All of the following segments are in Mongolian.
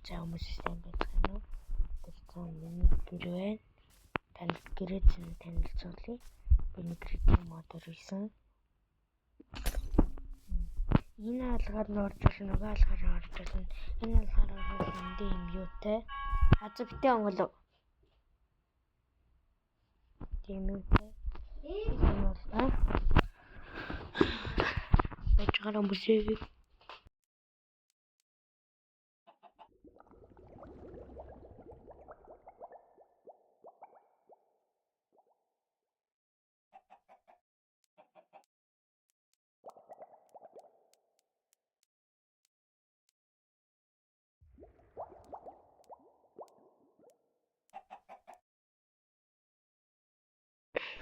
За хүмүүстэй байна уу? Тэр миний гэр байна. Танд гэрээ танилцуулъя. Би нэг модер хийсэн. Энэ алгаар нь орж ирсэн, нөгөө алгаар нь орж ирсэн. Энэ алгаар нь эндээ юм юутай? Хазаа битээ онголоо. Тийм үгүй. Энэ бол бачгаараа мөсөв.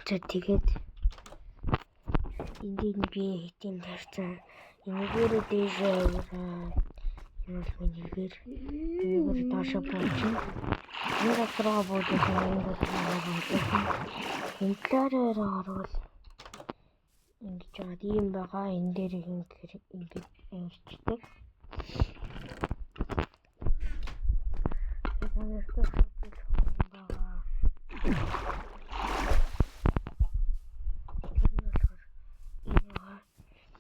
За тэгээд энд би хитэн тарцсан. Энэгээр дээш яваа. Энэ бол минийгээр доош буучих. Нэг асраа буучих юм бол энтлээрээ орвол ингэж жаад ийм байгаа. Энэ дээр ингэж ингэждэг.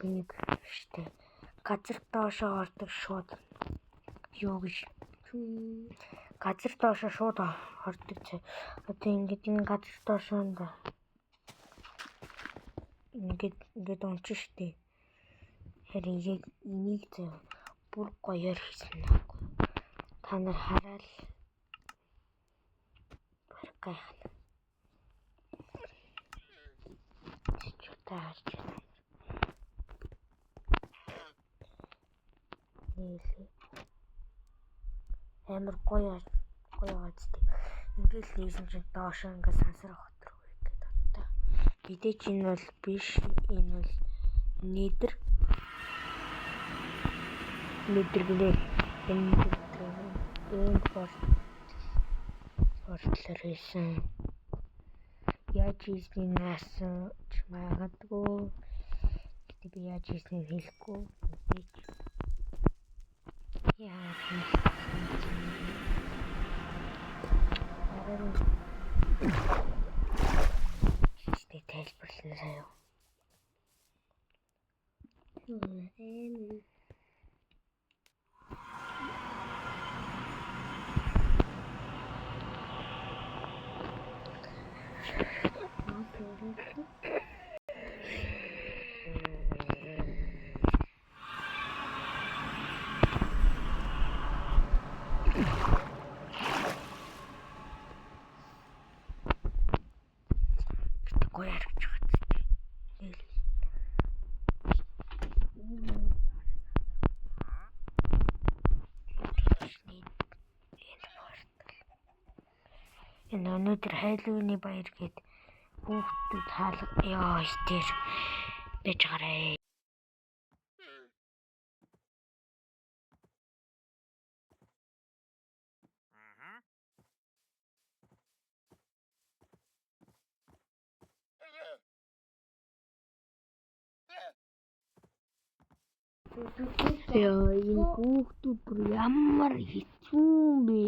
Нэг штэ газар доошоо ордог шууд юу гэж газар доошоо шууд ордог чи одоо ингэж энэ газар доошоонд ингэж унчих штэ харин яг энийг зөө бүр гоёор хийсэн байхгүй та нар хараад гайхна чичтаач амар гоё гацдаг. Ингээл нээсэн чинь доош ингээ сансар хотроо гэдэг таттай. Мэдээч энэ бол биш. Энэ бол нээдэр гэлээ. Энэ портлэр хийсэн. Яаж хийсний наасан ч магадгүй. Гэтэ би яаж хийснийг хэлэхгүй. Мэдээч яа чи тайлбарлана заяа. Энэ өнөөдөр хайлууны баяр гээд хүүхдүүд хаалга ёо тэр байж гараа. Яа энэ хүүхдүүд бүр ямар хэцүү бэ?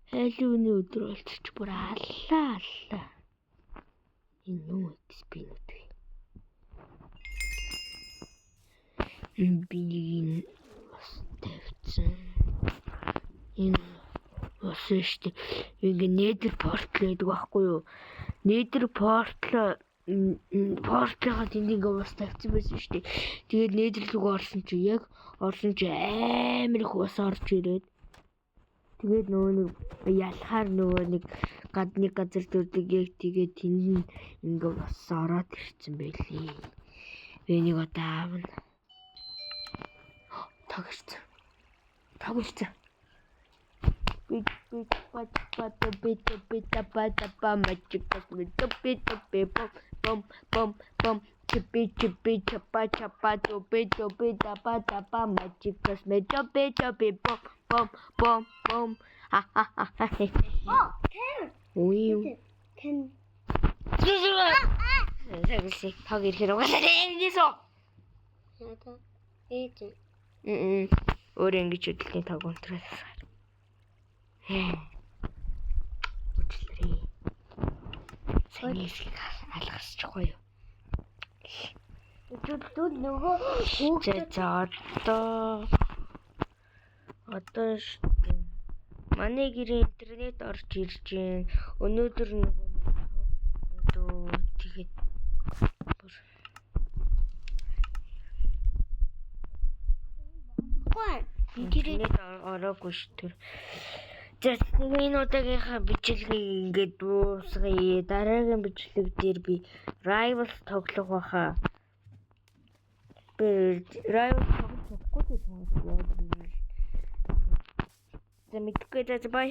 Хайлууны өдөр болчих бүр аллаа. Энэ юу экспириенс вэ? Би бас тавьсан. Энэ бас штэ ингээ недер портл гэдэг байхгүй юу? Недер портл портлоо тэнийг бас тавьсан байсан штэ. Тэгээд недер рүү орсон чи амар их ус орж ирээд тэгээд нөгөө нэг ялахаар нөгөө нэг гадны газар дурдаг яг тэгээд тэнд ингээ бас ороод ирсэн байлээ. Энийг одоо аавна. Тагшсан. Бит Таг ирэхээр угаасаа нээсөө. Өөр ингэж хөдөлгөөний таг унтраад. Үчлэрээ. Сайн хэсгийг алгасчихгүй юу? Өчигдөр нөгөө За одоо штэ. Манай гэрээ интернет орж ирж байна. Өнөөдөр нөгөө тэгээд интернет ороогүй штэ. За энэ удаагийнхаа бичлэгийг ингээд дуусгая. Дараагийн бичлэг дээр би Rivals тоглох байхаа. Би Rivals тоглохгүй дээ. За мэдгүй за бай.